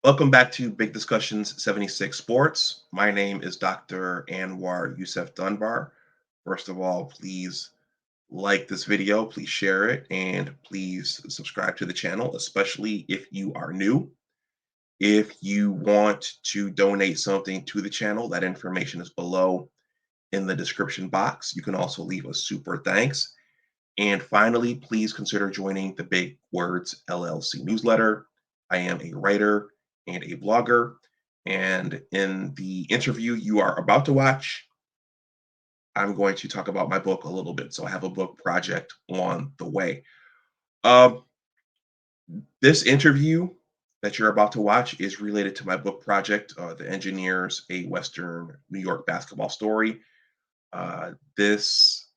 Welcome back to Big Discussions 76 Sports. My name is Dr. Anwar Youssef Dunbar. First of all, please like this video, please share it, and please subscribe to the channel, especially if you are new. If you want to donate something to the channel, that information is below in the description box. You can also leave a super thanks. And finally, please consider joining the Big Words LLC Newsletter. I am a writer and a blogger. And in the interview you are about to watch, I'm going to talk about my book a little bit. So I have a book project on the way. Um, this interview that you're about to watch is related to my book project, The Engineers, a Western New York Basketball Story. This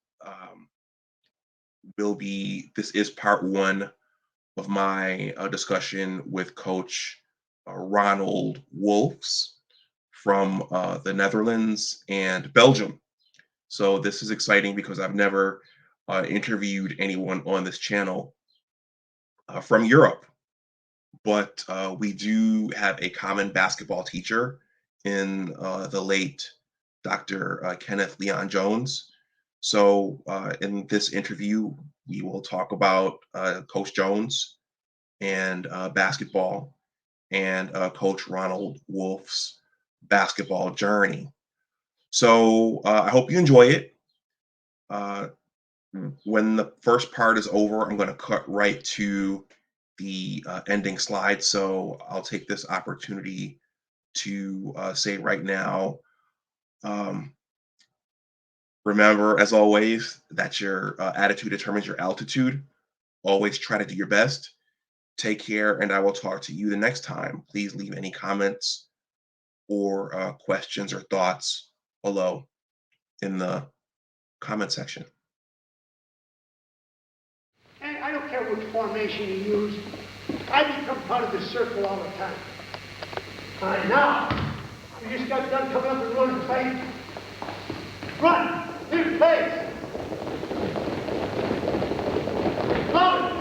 this is part one of my discussion with Coach Ronald Wolfs from the Netherlands and Belgium. So this is exciting because I've never interviewed anyone on this channel from Europe, but we do have a common basketball teacher in the late Dr. Kenneth Leon Jones. So in this interview, we will talk about Coach Jones and basketball and Coach Ronald Wolf's basketball journey. So I hope you enjoy it. Uh, when the first part is over, I'm going to cut right to the ending slide. So I'll take this opportunity to say right now, um, remember, as always, that your attitude determines your altitude. Always try to do your best. Take care, and I will talk to you the next time. Please leave any comments or questions or thoughts below in the comment section. And I don't care which formation you use. I become part of the circle all the time. All right, now, you just got done coming up and running, fight. Run! Leave place! Load it!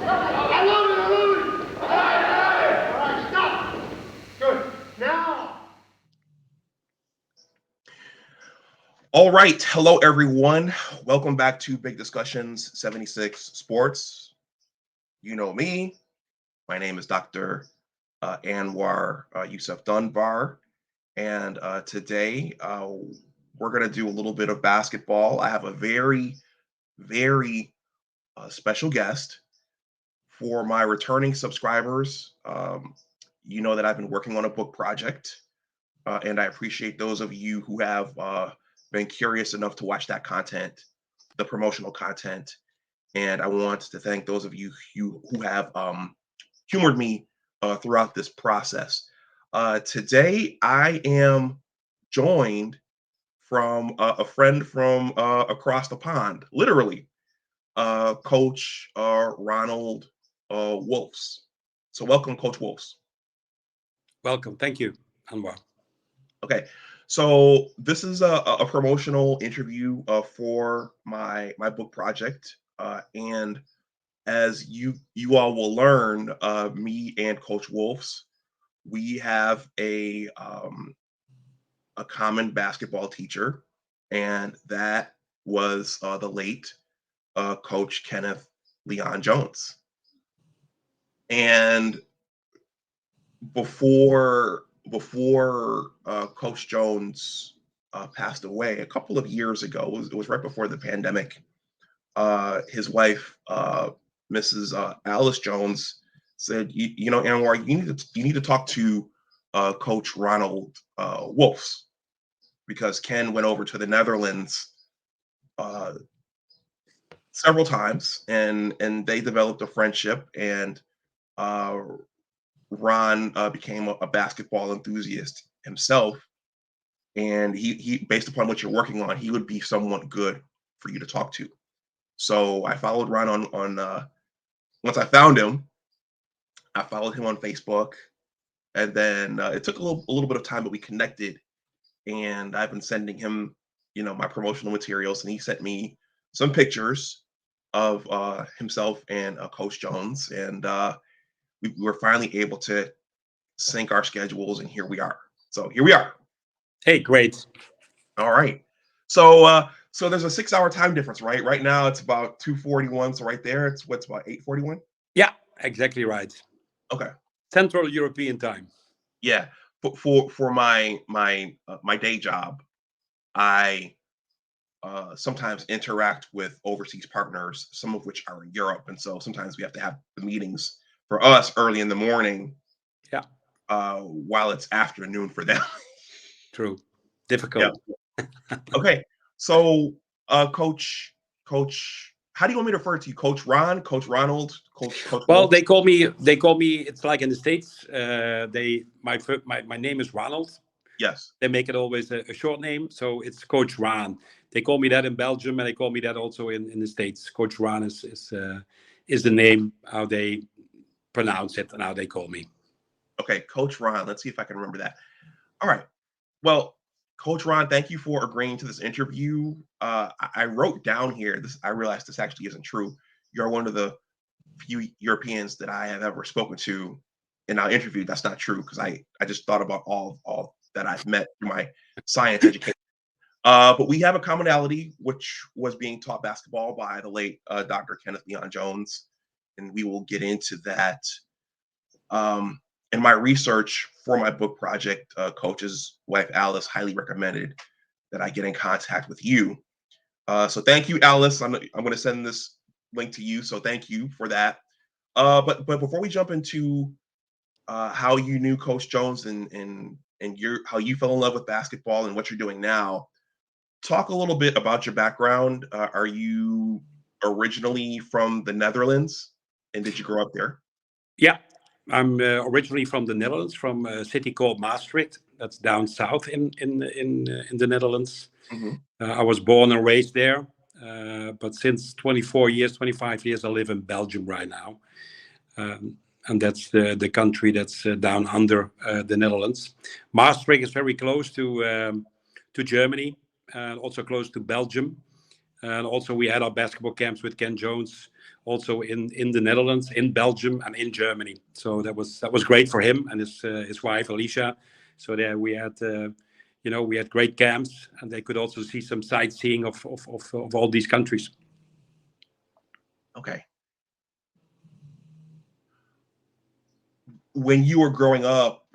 I load it! I load it! All right, stop! Good. Now! All right. Hello, everyone. Welcome back to Big Discussions 76 Sports. You know me. My name is Dr. Anwar Youssef Dunbar. And today we're going to do a little bit of basketball. I have a very, very special guest for my returning subscribers. You know that I've been working on a book project, and I appreciate those of you who have been curious enough to watch that content, the promotional content. And I want to thank those of you who have humored me throughout this process. Today, I am joined from a friend from across the pond, literally, Coach Ronald Wolfs. So, welcome, Coach Wolfs. Welcome. Thank you, Anwar. Okay, so this is a promotional interview for my book project, and as you all will learn, me and Coach Wolfs, we have a common basketball teacher, and that was the late Coach Kenneth Leon Jones. And before Coach Jones passed away a couple of years ago, it was right before the pandemic. His wife, Mrs. Alice Jones, said, "You know, Anwar, you need to talk to Coach Ronald Wolfs because Ken went over to the Netherlands uh, several times, and they developed a friendship, and uh, Ron became a basketball enthusiast himself, and he based upon what you're working on, he would be someone good for you to talk to." So I followed Ron on once I found him, I followed him on Facebook, and then it took a little bit of time, but we connected, and I've been sending him, my promotional materials, and he sent me some pictures of himself and Coach Jones, and we were finally able to sync our schedules, and here we are. So here we are. Hey, great. All right. So there's a 6 hour time difference, right? Right now it's about 2:41. So right there, it's what's about 8:41. Yeah, exactly right. Okay. Central European time. Yeah. For my day job, I sometimes interact with overseas partners, some of which are in Europe, and so sometimes we have to have the meetings for us early in the morning, Yeah, while it's afternoon for them. true. Yeah. Difficult. Okay. So, Coach, how do you want me to refer to you? Coach Ron, Coach Ronald, Coach Well, Wolf? they call me. It's like in the States. My name is Ronald. Yes. They make it always a short name, so it's Coach Ron. They call me that in Belgium, and they call me that also in the States. Coach Ron is the name how they pronounce it and how they call me. Okay, Coach Ron. Let's see if I can remember that. All right. Well, Coach Ron, thank you for agreeing to this interview. I wrote down here. This I realized this actually isn't true. You're one of the few Europeans that I have ever spoken to in our interview. That's not true because I just thought about all that I've met through my science education. But we have a commonality, which was being taught basketball by the late Dr. Kenneth Leon Jones, and we will get into that. In my research for my book project, Coach's wife Alice highly recommended that I get in contact with you. So thank you, Alice. I'm going to send this link to you. So thank you for that. But before we jump into how you knew Coach Jones and how you fell in love with basketball and what you're doing now, talk a little bit about your background. Are you originally from the Netherlands, and did you grow up there? Yeah, I'm originally from the Netherlands, from a city called Maastricht. That's down south in the Netherlands. Hmm. I was born and raised there, but since 24 years, 25 years, I live in Belgium right now. And that's the country that's down under the Netherlands. Maastricht is very close to Germany, and also close to Belgium. And also we had our basketball camps with Ken Jones, also in the Netherlands, in Belgium, and in Germany. So that was great for him and his wife Alicia. So there we had great camps, and they could also see some sightseeing of all these countries. Okay. When you were growing up,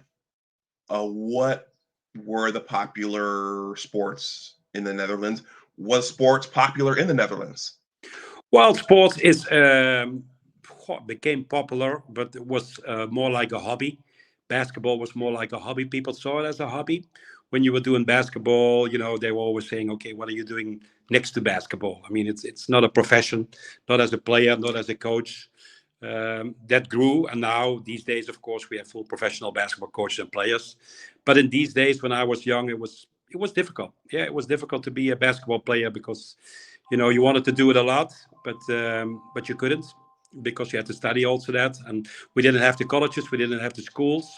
what were the popular sports in the Netherlands? Was sports popular in the Netherlands? Well, sports became popular, but it was more like a hobby. Basketball was more like a hobby. People saw it as a hobby. When you were doing basketball, they were always saying, "Okay, what are you doing next to basketball?" I mean, it's not a profession, not as a player, not as a coach. That grew, and now these days, of course, we have full professional basketball coaches and players. But in these days, when I was young, it was difficult. Yeah, it was difficult to be a basketball player because you wanted to do it a lot, but you couldn't because you had to study also that, and we didn't have the colleges, we didn't have the schools,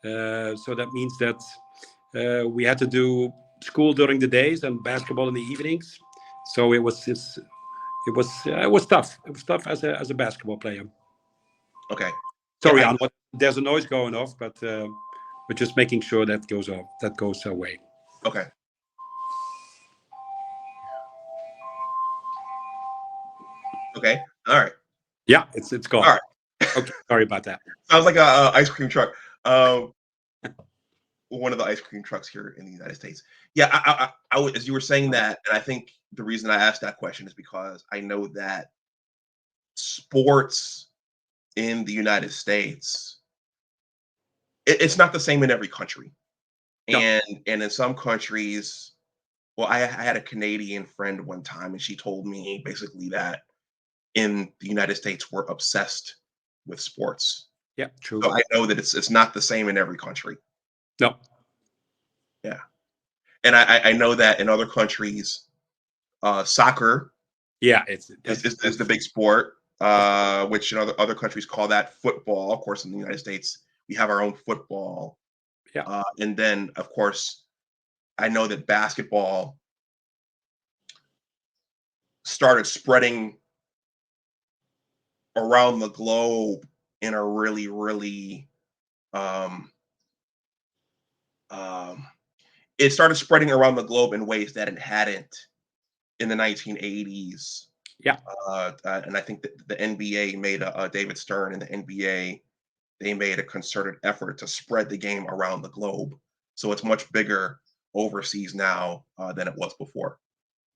so that means that we had to do school during the days and basketball in the evenings. So it was tough. It was tough as a basketball player. Okay. Yeah, Sorry, I Anwar, there's a noise going off, but we're just making sure that goes off. That goes away. okay. Okay. All right. Yeah, it's All gone. right. Okay, sorry about that. Sounds like a ice cream truck. Um, one of the ice cream trucks here in the United States. Yeah, as you were saying that, and I think the reason I asked that question is because I know that sports in the United States, it's not the same in every country, No. and in some countries, well, I had a Canadian friend one time, and she told me basically that in the United States we're obsessed with sports. Yeah, true. So I know that it's not the same in every country. No. Yeah, and I know that in other countries, soccer Yeah, is the big sport, which in other countries call that football. Of course, in the United States, we have our own football, yeah, and then of course, I know that basketball started spreading around the globe in a really, really um, it started spreading around the globe in ways that it hadn't in the 1980s. Yeah. And I think that the NBA made David Stern and the NBA, they made a concerted effort to spread the game around the globe. So it's much bigger overseas now than it was before.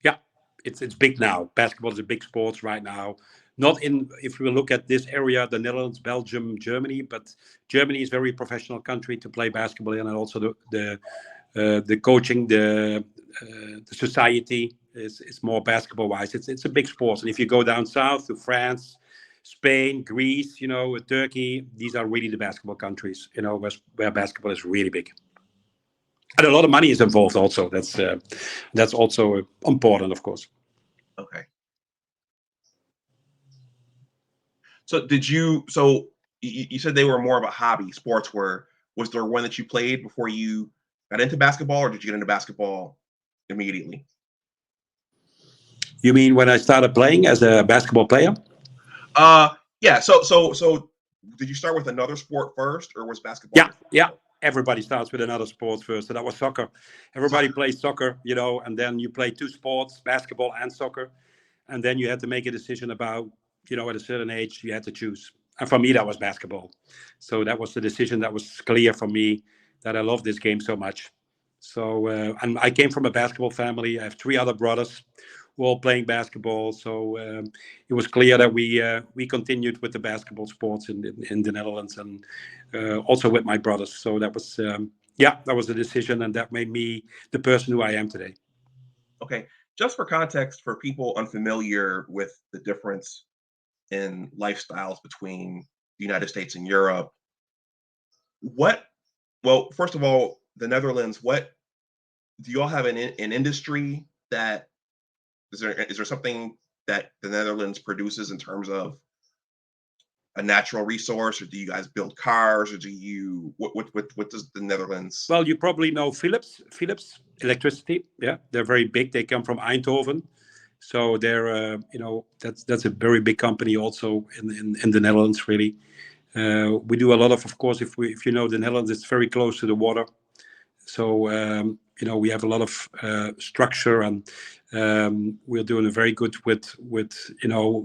Yeah, it's big now. Basketball is a big sport right now. Not in if we look at this area, the Netherlands, Belgium, Germany, but Germany is a very professional country to play basketball in, and also the coaching, the society is more basketball wise. It's a big sport, and if you go down south to France, Spain, Greece, Turkey, these are really the basketball countries. Where basketball is really big. And a lot of money is involved also. That's also important, of course. Okay. So you said they were more of a hobby, sports were, was there one that you played before you got into basketball, or did you get into basketball immediately? You mean when I started playing as a basketball player? Yeah. So did you start with another sport first, or was basketball Yeah, your first yeah. sport? Everybody starts with another sport first. So that was soccer. Everybody Soccer. plays soccer, and then you play two sports, basketball and soccer. And then you had to make a decision about, at a certain age, you had to choose. And for me, that was basketball. So that was the decision that was clear for me, that I love this game so much. So, and I came from a basketball family. I have three other brothers who all playing basketball. So it was clear that we continued with the basketball sports in the Netherlands, and also with my brothers. So that was that was a decision, and that made me the person who I am today. Okay. Just for context, for people unfamiliar with the difference in lifestyles between the United States and Europe, what, well, first of all, the Netherlands, what do you all have an industry that is there something that the Netherlands produces in terms of a natural resource, or do you guys build cars, or do you what does the Netherlands? Well, you probably know Philips electricity. Yeah, they're very big. They come from Eindhoven, so they're that's a very big company also in the Netherlands. Really, we do a lot of course. If you know the Netherlands, it's very close to the water, so we have a lot of structure, and we're doing a very good with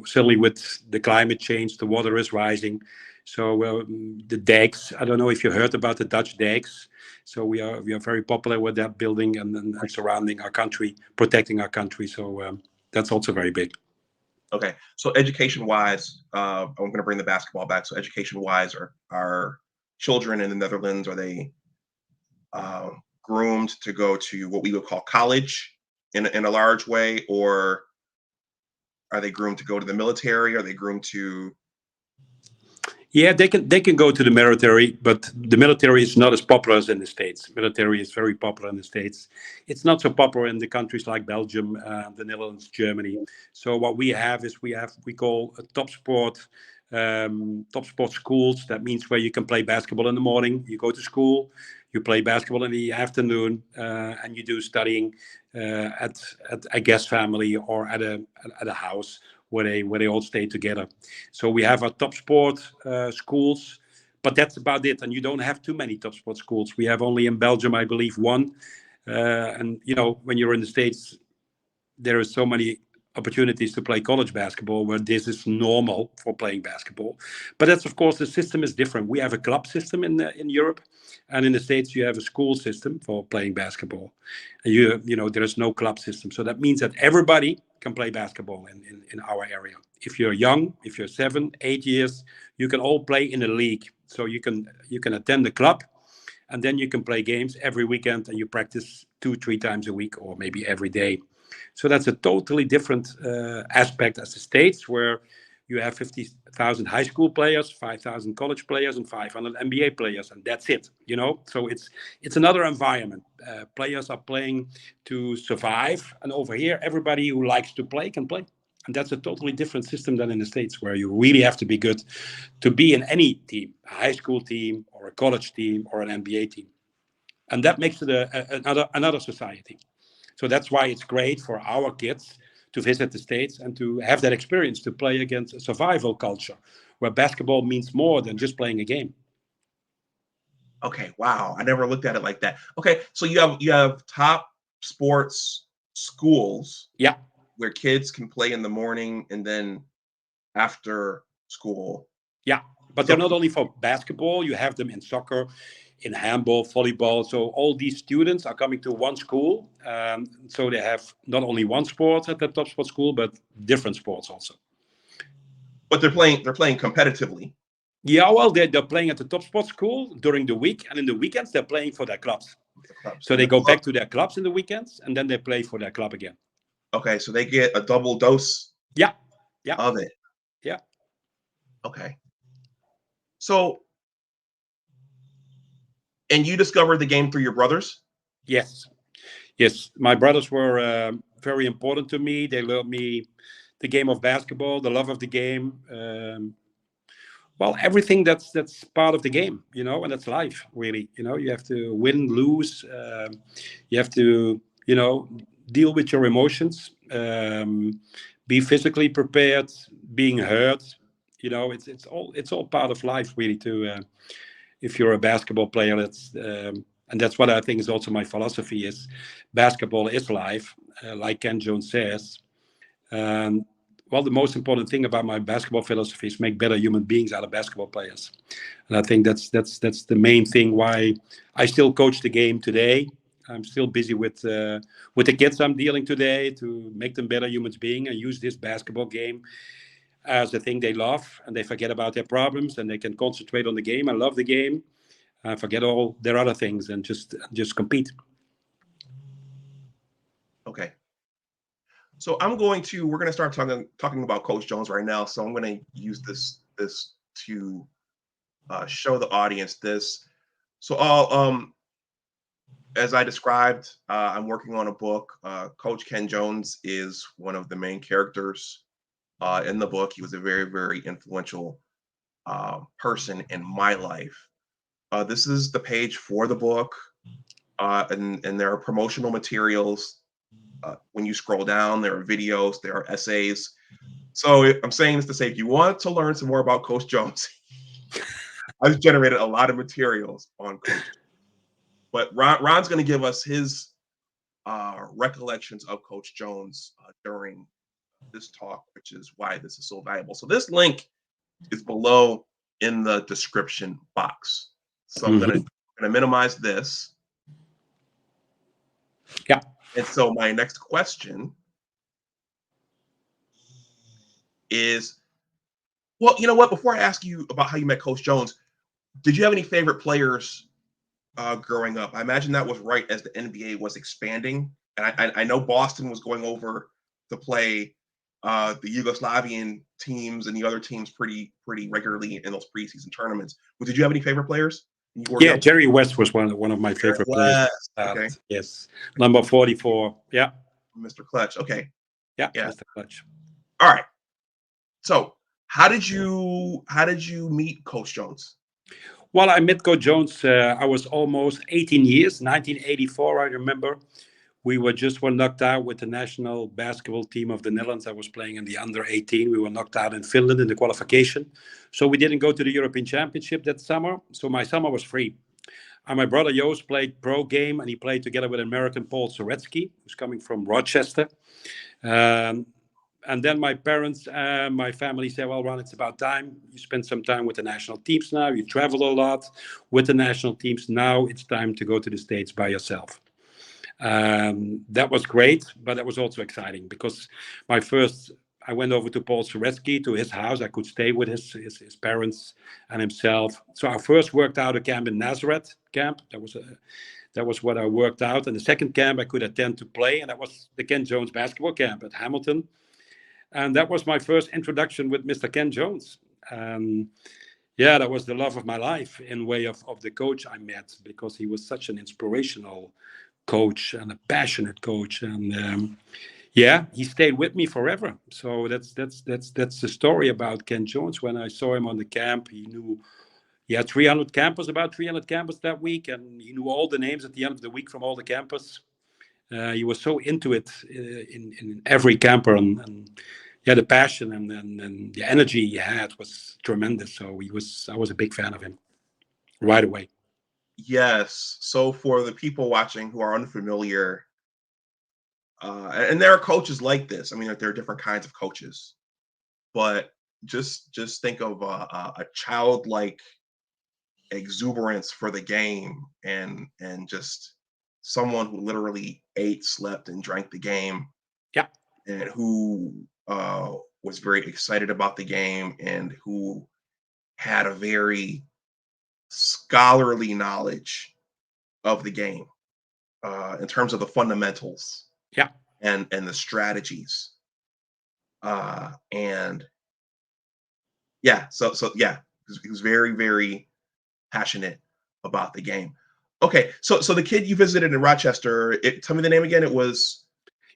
certainly with the climate change. The water is rising, so the dikes. I don't know if you heard about the Dutch dikes. So we are very popular with that building, and surrounding our country, protecting our country. So that's also very big. Okay, so education wise, I'm going to bring the basketball back. So education wise, are children in the Netherlands, are they groomed to go to what we would call college in a large way, or are they groomed to go to the military? Are they groomed to? Yeah, they can go to the military, but the military is not as popular as in the States. Military is very popular in the States. It's not so popular in the countries like Belgium, the Netherlands, Germany. So what we have is we call a top sport schools. That means where you can play basketball in the morning. You go to school, you play basketball in the afternoon, and you do studying at a guest family or at a house where they all stay together. So we have our top sport schools, but that's about it. And you don't have too many top sport schools. We have only in Belgium, I believe, one. And when you're in the States, there are so many opportunities to play college basketball where this is normal for playing basketball. But that's, of course, the system is different. We have a club system in Europe, and in the States you have a school system for playing basketball. And there is no club system, so that means that everybody can play basketball in our area. If you're young, if you're 7, 8 years, you can all play in a league. So you can attend the club, and then you can play games every weekend, and you practice 2, 3 times a week, or maybe every day. So that's a totally different aspect as the States, where you have 50,000 high school players, 5,000 college players, and 500 NBA players, and that's it. So it's another environment. Players are playing to survive, and over here, everybody who likes to play can play. And that's a totally different system than in the States, where you really have to be good to be in any team, a high school team or a college team or an NBA team. And that makes it another society. So that's why it's great for our kids to visit the States and to have that experience, to play against a survival culture where basketball means more than just playing a game. Okay, wow. I never looked at it like that. Okay, so you have top sports schools Yeah, where kids can play in the morning and then after school. yeah. But they're So not only for basketball. You have them in soccer, in handball, volleyball. So all these students are coming to one school. So they have not only one sport at the top sport school, but different sports also. but they're playing competitively. Yeah, well, they're playing at the top sport school during the week, and in the weekends they're playing for their clubs. With the clubs So and they the go club. back to their clubs in the weekends, and then they play for their club again. Okay, so they get a double dose Yeah, yeah, of it. yeah. Okay. So, and you discovered the game through your brothers? Yes, yes. My brothers were very important to me. They learned me the game of basketball, the love of the game. Well, everything that's part of the game, and that's life, really. You have to win, lose. You have to, deal with your emotions. Be physically prepared, being hurt. It's all part of life, really. If you're a basketball player, and that's what I think is also my philosophy is basketball is life, like Ken Jones says. Um, well, the most important thing about my basketball philosophy is make better human beings out of basketball players, and I think that's the main thing why I still coach the game today. I'm still busy with the kids I'm dealing today to make them better human beings and use this basketball game as the thing they love, and they forget about their problems and they can concentrate on the game and love the game and forget all their other things and just compete. Okay. So we're going to start talking about Coach Jones right now. So I'm going to use this to show the audience this. So as I described, I'm working on a book. Coach Ken Jones is one of the main characters in the book. He was a very, very influential person in my life. This is the page for the book, and there are promotional materials. When you scroll down, there are videos, there are essays. So I'm saying this to say, if you want to learn some more about Coach Jones, I've generated a lot of materials on Coach. But Ron's going to give us his recollections of Coach Jones during this talk, which is why this is so valuable. So this link is below in the description box. So I'm Mm-hmm. gonna minimize this. Yeah. And so my next question is, well, you know what? Before I ask you about how you met Coach Jones, did you have any favorite players growing up? I imagine that was right as the NBA was expanding, and I know Boston was going over to play the Yugoslavian teams and the other teams pretty regularly in those preseason tournaments. But did you have any favorite players when you were Yeah, young? Jerry West was one of my Eric favorite players. West. Okay, Yes, number 44. Yeah, Mr. Clutch. Okay, yeah, yeah. Mr. Clutch. All right. So how did you meet Coach Jones? Well, I met Coach Jones. I was almost 18 years, 1984. I remember we were knocked out with the national basketball team of the Netherlands. I was playing in the under 18. We were knocked out in Finland in the qualification, so we didn't go to the European Championship that summer. So my summer was free. And my brother Joost played pro game, and he played together with American Paul Soretsky, who's coming from Rochester. Um, and then my parents and my family said, well, Ron, it's about time. You spend some time with the national teams now. You travel a lot with the national teams. Now it's time to go to the States by yourself. That was great, but that was also exciting because I went over to Paul Soretsky, to his house. I could stay with his parents and himself. So I first worked out a camp in Nazareth camp. That was what I worked out. And the second camp I could attend to play, and that was the Ken Jones basketball camp at Hamilton. And that was my first introduction with Mr. Ken Jones. Yeah, that was the love of my life in way of the coach I met, because he was such an inspirational coach and a passionate coach. And yeah, he stayed with me forever. So that's the story about Ken Jones. When I saw him on the camp, he had 300 campers, about 300 campers that week, and he knew all the names at the end of the week from all the campers. He was so into it in every camper, and yeah, the passion and the energy he had was tremendous. So I was a big fan of him right away. Yes. So for the people watching who are unfamiliar, and there are coaches like this. I mean, there are different kinds of coaches, but just think of a childlike exuberance for the game, and just someone who literally ate, slept, and drank the game, Yeah, and who was very excited about the game, and who had a very scholarly knowledge of the game in terms of the fundamentals yeah. and the strategies. And yeah, so yeah, he was very, very passionate about the game. Okay, so the kid you visited in Rochester, tell me the name again. It was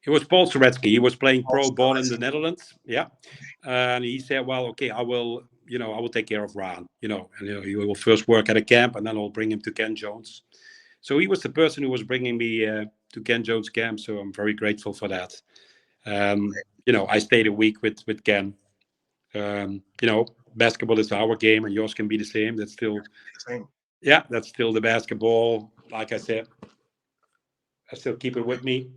It was Paul Soretsky. He was playing Paul pro ball in the Stiles. Netherlands. Yeah, and he said, "Well, okay, I will. I will take care of Ron. And he will first work at a camp, and then I'll bring him to Ken Jones." So he was the person who was bringing me to Ken Jones camp. So I'm very grateful for that. I stayed a week with Ken. Basketball is our game, and yours can be the same. That's still, The same. yeah, that's still the basketball. Like I said, I still keep it with me.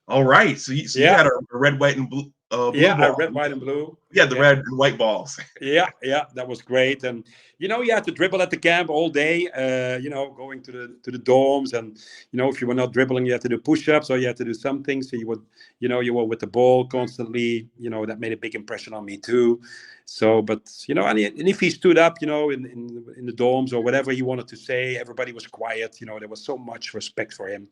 All right, so you Yeah, had a red, white, and blue yeah. I ball. red, white, and blue. You had the Yeah, red and white balls. yeah. That was great. And you had to dribble at the camp all day. Going to the dorms, and if you were not dribbling, you had to do push-ups, or you had to do something. So you were with the ball constantly. That made a big impression on me too. So, but and if he stood up, in the dorms or whatever he wanted to say, everybody was quiet. There was so much respect for him.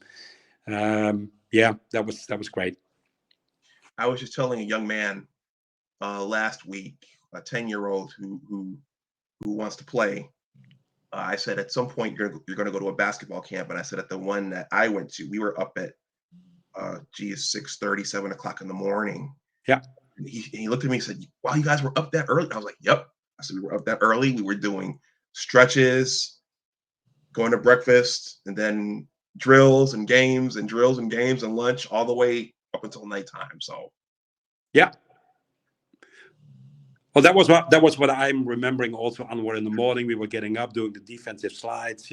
Yeah, that was great. I was just telling a young man last week, a 10-year-old who wants to play. I said at some point you're going to go to a basketball camp, and I said at the one that I went to, we were up at 6:30, 7 o'clock in the morning. Yeah. And he looked at me and said, "Wow, you guys were up that early?" I was like, "Yep." I said, "We were up that early. We were doing stretches, going to breakfast, and then drills and games and drills and games and lunch all the way up until nighttime." So Yeah. Well, that was what I'm remembering also. Anwar, in the morning, we were getting up, doing the defensive slides.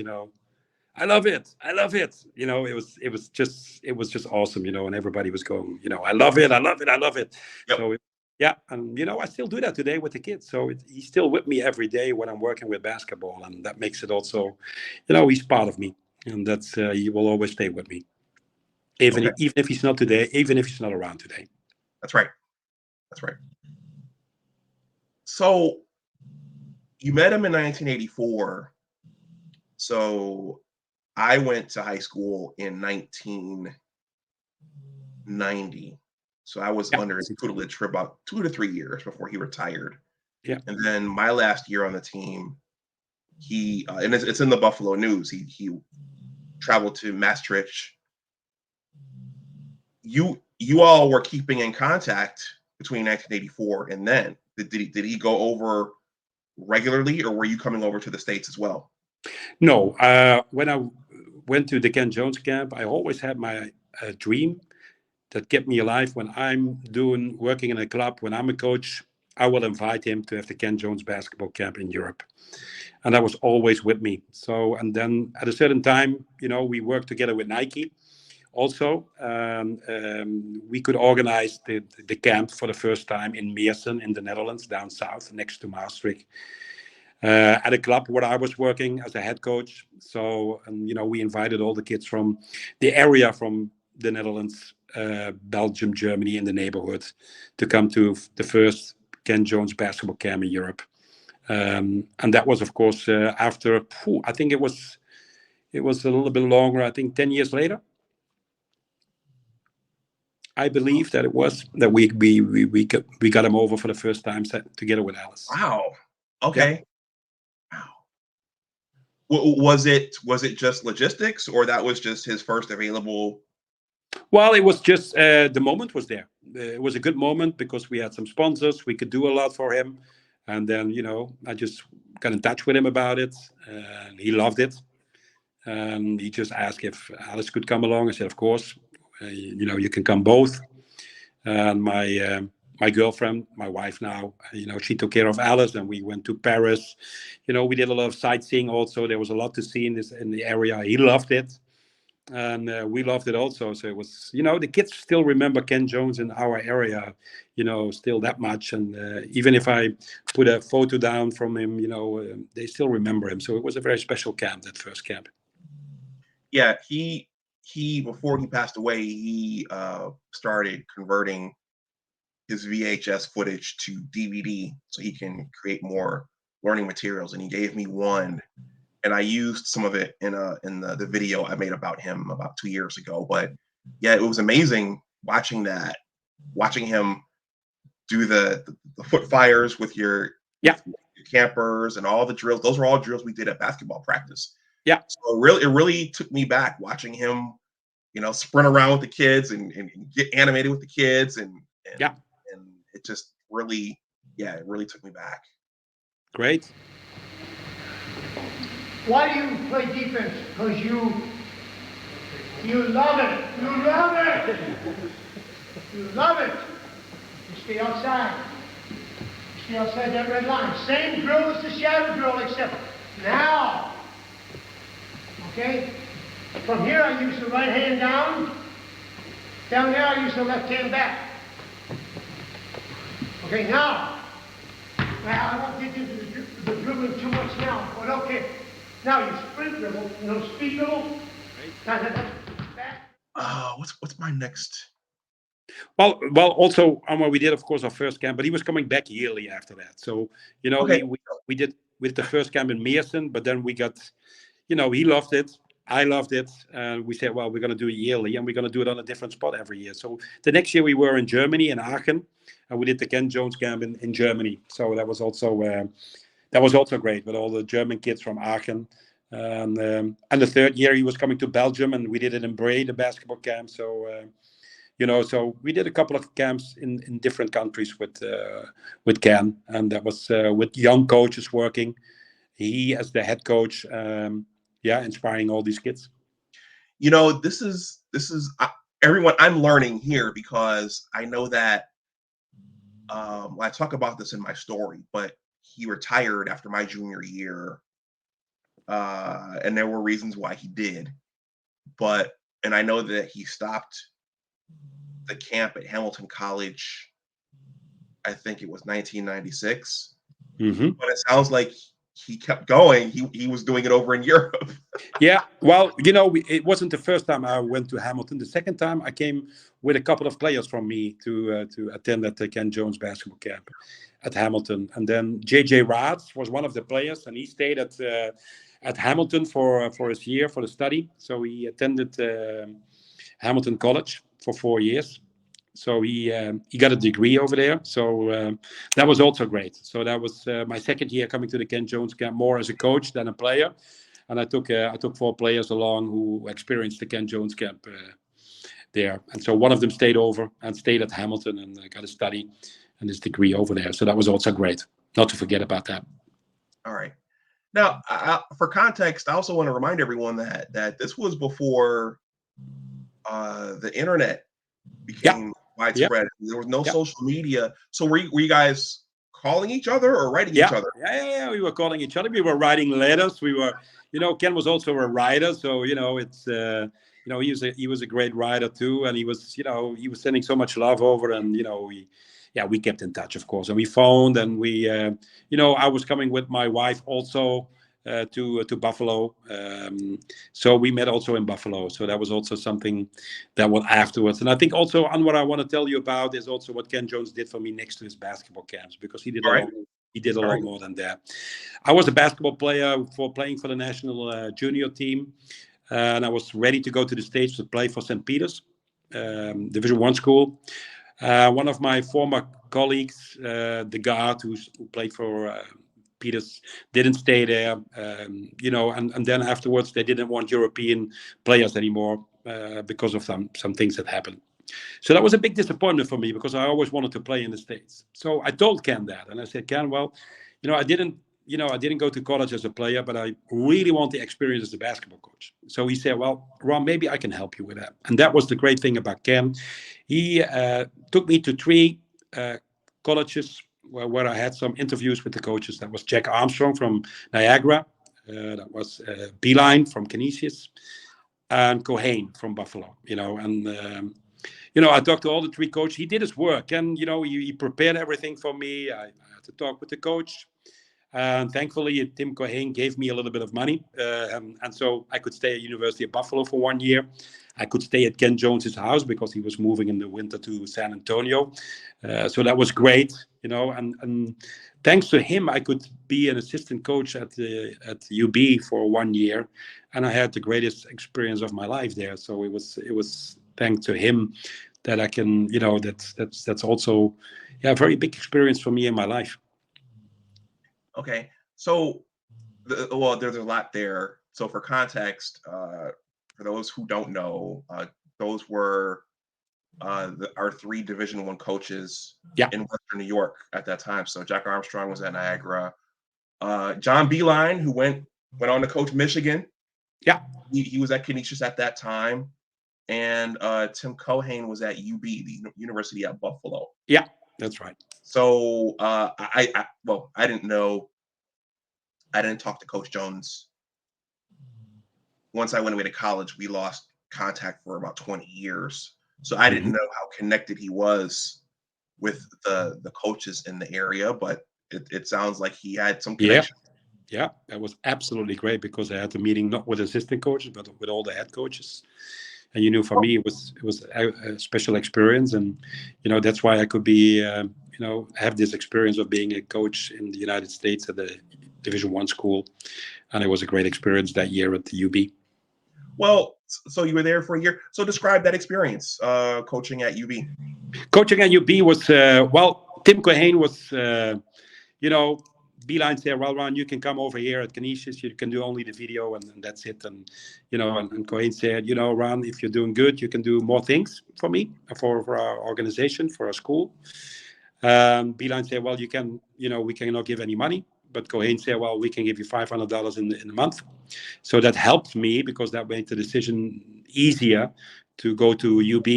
I love it. I love it. It was just awesome. And everybody was going. I love it. I love it. I love it. yep. So yeah, and I still do that today with the kids. So he's still with me every day when I'm working with basketball, and that makes it also, he's part of me, and that's he will always stay with me, Okay. even if he's not today, even if he's not around today. That's right. That's right. So you met him in 1984. So I went to high school in 1990. So I was Yeah. under his tutelage for about 2 to 3 years before he retired. Yeah. And then my last year on the team, he and it's in the Buffalo News. He traveled to Maastricht. You all were keeping in contact between 1984 and then. Did he go over regularly, or were you coming over to the States as well? No, when I went to the Ken Jones camp, I always had my dream that kept me alive. When I'm working in a club, when I'm a coach, I will invite him to have the Ken Jones basketball camp in Europe, and that was always with me. So, and then at a certain time, we worked together with Nike. Also, we could organize the camp for the first time in Meersen in the Netherlands, down south, next to Maastricht. At a club where I was working as a head coach. So, and we invited all the kids from the area, from the Netherlands, Belgium, Germany, in the neighborhood, to come to the first Ken Jones basketball camp in Europe. And that was, of course, after, I think it was a little bit longer. I think 10 years later. I believe that it was that we got him over for the first time together with Alice. Wow. Yeah. Okay. Wow. Was it just logistics, or that was just his first available? Well, it was just the moment was there. It was a good moment because we had some sponsors. We could do a lot for him, and then I just got in touch with him about it, and he loved it. And he just asked if Alice could come along. I said, of course, you can come both. And my girlfriend, my wife now, she took care of Alice, and we went to Paris. We did a lot of sightseeing also. There was a lot to see in the area. He loved it, and we loved it also. So it was, the kids still remember Ken Jones in our area, still that much. And even if I put a photo down from him, they still remember him. So it was a very special camp, that first camp. Yeah, he before he passed away, he started converting his VHS footage to DVD so he can create more learning materials, and he gave me one, and I used some of it in the video I made about him about 2 years ago. But yeah, it was amazing watching him do the foot fires with your campers and all the drills. Those were all drills we did at basketball practice. Yeah. So it really took me back watching him, sprint around with the kids and get animated with the kids, and it just really, it really took me back. Great. Why do you play defense? Because you love it. You love it. You love it. You stay outside. You stay outside that red line. Same drill as the shadow drill, except now. Okay? From here I use the right hand down. Down there I use the left hand back. Okay, now. I won't get into the dribbling too much now, but okay. Now you sprint dribble, speed dribble. What's my next? Well, also, we did, of course, our first camp, but he was coming back yearly after that. So, Okay. we did with the first camp in Meersen, but then we got, he loved it. I loved it. And we said, well, we're going to do it yearly, and we're going to do it on a different spot every year. So the next year we were in Germany, in Aachen, and we did the Ken Jones camp in Germany. So that was also great with all the German kids from Aachen. And the third year he was coming to Belgium, and we did it in Bray, the basketball camp. So, so we did a couple of camps in different countries with Ken, and that was with young coaches working. He as the head coach, inspiring all these kids. This is everyone. I'm learning here because I know that I talk about this in my story, but he retired after my junior year, and there were reasons why he did. And I know that he stopped the camp at Hamilton College. I think it was 1996. Mm-hmm. But it sounds like he kept going. He was doing it over in Europe. Yeah, well, it wasn't the first time I went to Hamilton. The second time I came with a couple of players from me to attend at the Ken Jones basketball camp at Hamilton. And then J.J. Raatz was one of the players, and he stayed at Hamilton for his year for the study. So he attended Hamilton College for 4 years. So he got a degree over there. So that was also great. So that was my second year coming to the Ken Jones camp, more as a coach than a player. And I took 4 players along who experienced the Ken Jones camp there. And so one of them stayed over and stayed at Hamilton and got a study and his degree over there. So that was also great. Not to forget about that. All right. Now, for context, I also want to remind everyone that this was before the internet became widespread. There was no social media. So were you guys calling each other or writing each other? Yeah. We were calling each other. We were writing letters. We were, Ken was also a writer. So, it's, he was a great writer too. And he was sending so much love over, and, we kept in touch, of course, and we phoned, and we, I was coming with my wife also to Buffalo. So we met also in Buffalo. So that was also something that went afterwards. And I think also, and what I want to tell you about is also what Ken Jones did for me next to his basketball camps, because he did a lot more than that. I was a basketball player playing for the national junior team, and I was ready to go to the States to play for St. Peter's Division I school. One of my former colleagues, the guard who played for Peters, didn't stay there, and then afterwards they didn't want European players anymore because of some things that happened. So that was a big disappointment for me, because I always wanted to play in the States. So I told Ken that, and I said, Ken, well, I didn't go to college as a player, but I really want the experience as a basketball coach. So he said, well, Ron, maybe I can help you with that. And that was the great thing about Ken. He took me to 3 colleges where I had some interviews with the coaches. That was Jack Armstrong from Niagara. That was Beeline from Canisius, and Cohane from Buffalo. I talked to all the three coaches. He did his work, and he prepared everything for me. I had to talk with the coach, and thankfully Tim Cohane gave me a little bit of money, and so I could stay at University of Buffalo for 1 year. I could stay at Ken Jones's house because he was moving in the winter to San Antonio, so that was great. And thanks to him, I could be an assistant coach at UB for 1 year, and I had the greatest experience of my life there. So it was thanks to him that I can, that's also a very big experience for me in my life. Okay, so there's a lot there. So for context, for those who don't know, those were our 3 Division I coaches in Western New York at that time. So Jack Armstrong was at Niagara. John Beeline, who went on to coach Michigan. Yeah, he was at Canisius at that time, and Tim Cohane was at UB, the University at Buffalo. Yeah, that's right. So I didn't know. I didn't talk to Coach Jones. Once I went away to college, we lost contact for about 20 years. So I didn't know how connected he was with the coaches in the area, but it sounds like he had some connection. Yeah, that was absolutely great because I had the meeting not with assistant coaches, but with all the head coaches. And for me, it was a special experience, and that's why I could be have this experience of being a coach in the United States at the Division I school, and it was a great experience that year at the UB. Well, so you were there for a year. So describe that experience, coaching at UB. Coaching at UB was Tim Cohane was, Beeline said, well, Ron, you can come over here at Canisius. You can do only the video, and that's it. And and Cohane said, Ron, if you're doing good, you can do more things for me, for our organization, for our school. Beeline said, well, you can, we cannot give any money. But Cohane said, well, we can give you $500 in a month. So that helped me because that made the decision easier to go to UB,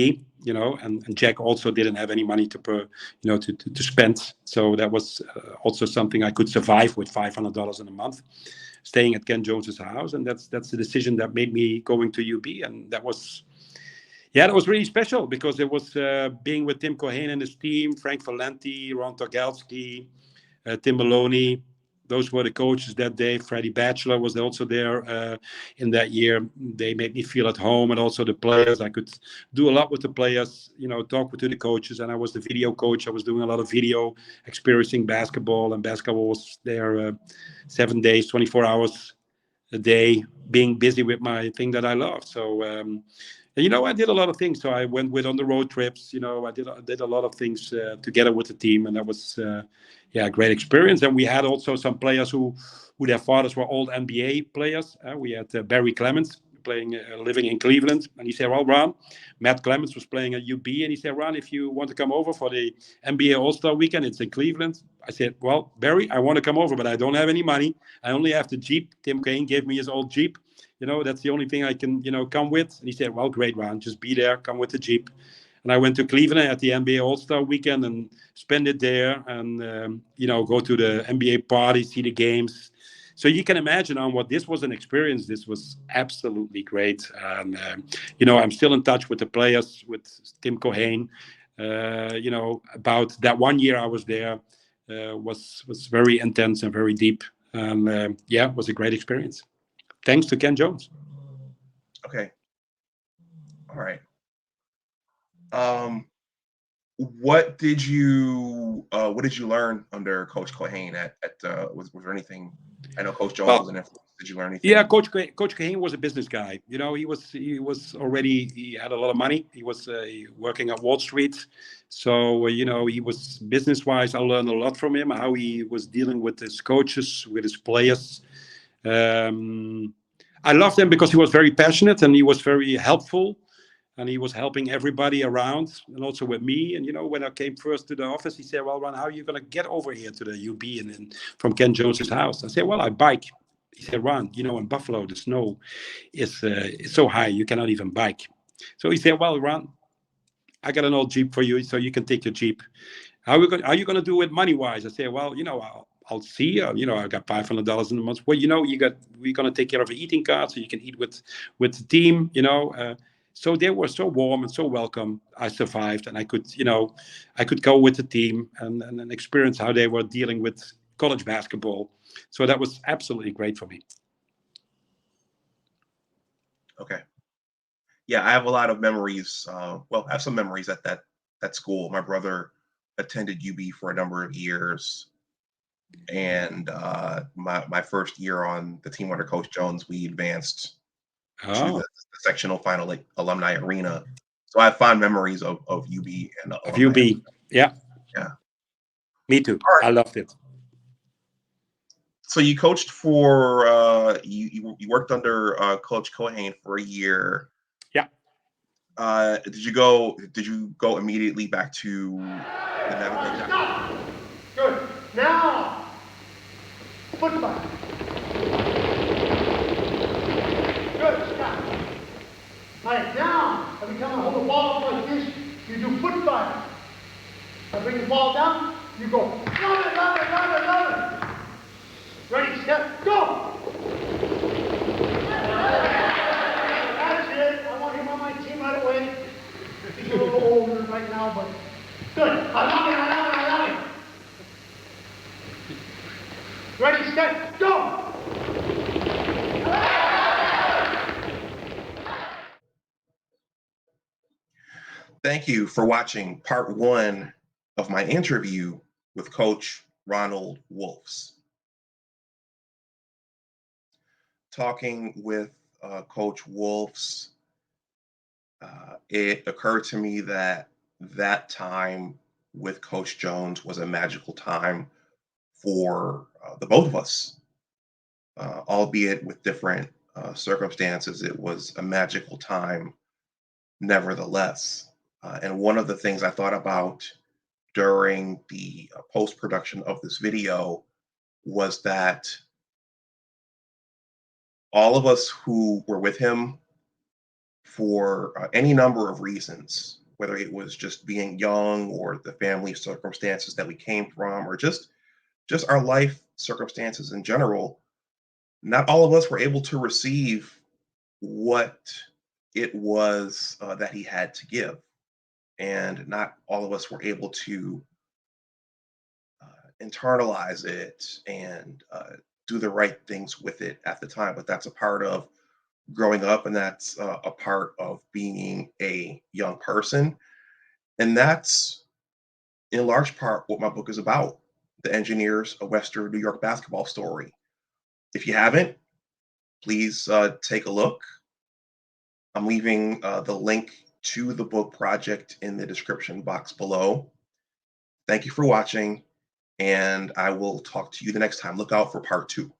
and Jack also didn't have any money to spend. So that was also something I could survive with $500 in a month, staying at Ken Jones's house. And that's the decision that made me going to UB. And that was really special because it was being with Tim Cohane and his team, Frank Valenti, Ron Torgalski, Tim Maloney. Those were the coaches that day. Freddie Batchelor was also there in that year. They made me feel at home, and also the players. I could do a lot with the players, talk to the coaches. And I was the video coach. I was doing a lot of video, experiencing basketball, and basketball was there 7 days, 24 hours a day, being busy with my thing that I love. So, I did a lot of things. So I went on the road trips. I did a lot of things together with the team, and that was a great experience. And we had also some players who their fathers were old NBA players. We had Barry Clemens living in Cleveland, and he said, well, Ron, Matt Clemens was playing at UB, and he said, Ron, if you want to come over for the NBA All-Star Weekend, it's in Cleveland. I said, well, Barry, I want to come over, but I don't have any money. I only have the Jeep. Tim Cohane gave me his old Jeep. That's the only thing I can, come with. And he said, well, great, Ron, just be there, come with the Jeep. And I went to Cleveland at the NBA All-Star Weekend and spend it there and, go to the NBA party, see the games. So you can imagine on what this was an experience. This was absolutely great. And, I'm still in touch with the players, with Tim Cohane. About that 1 year I was there was very intense and very deep. It was a great experience. Thanks to Ken Jones. Okay. All right. What did you learn under Coach Cohane was there anything? I know Coach Jones was an influence. Did you learn anything? Yeah, Coach Cohane was a business guy. He had a lot of money. He was working at Wall Street. So, he was business-wise. I learned a lot from him, how he was dealing with his coaches, with his players. I loved him because he was very passionate and he was very helpful, and he was helping everybody around and also with me. And, when I came first to the office, he said, well, Ron, how are you going to get over here to the UB and from Ken Jones's house? I said, well, I bike. He said, Ron, in Buffalo, the snow is so high, you cannot even bike. So he said, well, Ron, I got an old Jeep for you, so you can take your Jeep. are you going to do it money wise? I say, well, I'll see. I got $500 in a month. Well, we're going to take care of an eating card so you can eat with the team. So they were so warm and so welcome. I survived, and I could go with the team and experience how they were dealing with college basketball. So that was absolutely great for me. Okay. Yeah, I have a lot of memories. Well, I have some memories at that school. My brother attended UB for a number of years, and my first year on the team under Coach Jones, we advanced to Oh, the sectional final, like alumni arena. So I have fond memories of UB and the of alumni. UB. Yeah, Yeah. me too. All right. I loved it. So you coached for you worked under Coach Cohen for a year. Yeah. Did you go immediately back to the Netherlands? Stop. Good. Now, football. Good. Stop. All right. Now, every time I hold the ball up like this, you do foot fire. I bring the ball down, you go. Love it, love it, love it, love it. Ready, step, go. That's it. I want him on my team right away. He's a little older right now, but good. I love it, I love it, I love it. Ready, step, go. Thank you for watching part 1 of my interview with Coach Ronald Wolfs. Talking with Coach Wolfs, it occurred to me that time with Coach Jones was a magical time for the both of us, albeit with different circumstances. It was a magical time, nevertheless. And one of the things I thought about during the post production of this video was that all of us who were with him for any number of reasons, whether it was just being young or the family circumstances that we came from, or just our life circumstances in general, not all of us were able to receive what it was that he had to give, and not all of us were able to internalize it and do the right things with it at the time. But that's a part of growing up, and that's a part of being a young person. And that's in large part what my book is about: the Engineers of Western New York basketball story. If you haven't, please take a look. I'm leaving the link to the book project in the description box below. Thank you for watching, and I will talk to you the next time. Look out for part 2.